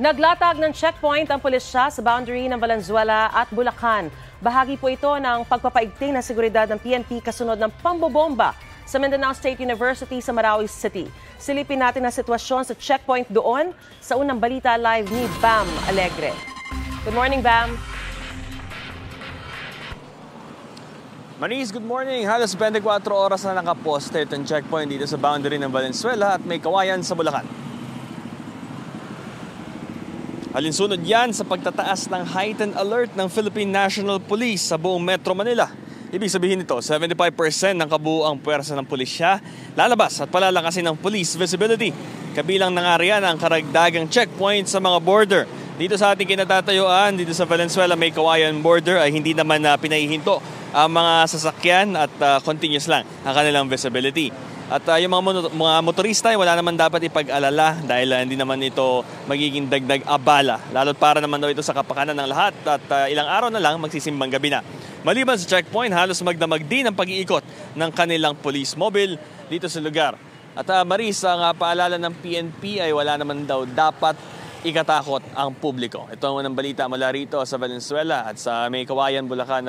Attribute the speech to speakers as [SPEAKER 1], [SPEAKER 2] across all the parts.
[SPEAKER 1] Naglatag ng checkpoint ang pulisya sa boundary ng Valenzuela at Bulacan. Bahagi po ito ng pagpapaigting ng seguridad ng PNP kasunod ng pambobomba sa Mindanao State University sa Marawi City. Silipin natin ang sitwasyon sa checkpoint doon sa unang balita live ni Bam Alegre. Good morning, Bam.
[SPEAKER 2] Manis, good morning. Halos 24 oras na nakaposte itong checkpoint dito sa boundary ng Valenzuela at may kawayan sa Bulacan. Alinsunod yan sa pagtataas ng heightened alert ng Philippine National Police sa buong Metro Manila. Ibig sabihin nito, 75% ng kabuuang puwersa ng pulisya lalabas at palalakasin ng police visibility. Kabilang na nga riyan ang karagdagang checkpoint sa mga border. Dito sa ating kinatatayuan, dito sa Valenzuela may kawayan border ay hindi naman pinahihinto ang mga sasakyan at continuous lang ang kanilang visibility. At yung mga motorista ay wala naman dapat ipag-alala dahil hindi naman ito magiging dagdag abala. Lalo't para naman daw ito sa kapakanan ng lahat at ilang araw na lang magsisimbang gabi na. Maliban sa checkpoint, halos magdamag din ang pag-iikot ng kanilang police mobile dito sa lugar. At Maris, ang paalala ng PNP ay wala naman daw dapat ikatakot ang publiko. Ito ang unang balita mula rito sa Valenzuela at sa may kawayan Bulacan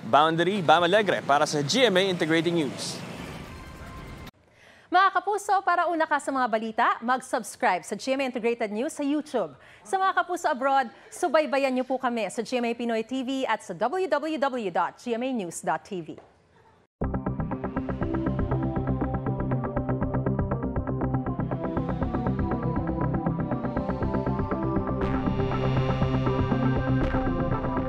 [SPEAKER 2] boundary, Bam Alegre para sa GMA Integrating News.
[SPEAKER 3] Mga kapuso, para una ka sa mga balita, mag-subscribe sa GMA Integrated News sa YouTube. Sa mga kapuso abroad, subaybayan niyo po kami sa GMA Pinoy TV at sa www.gmanews.tv.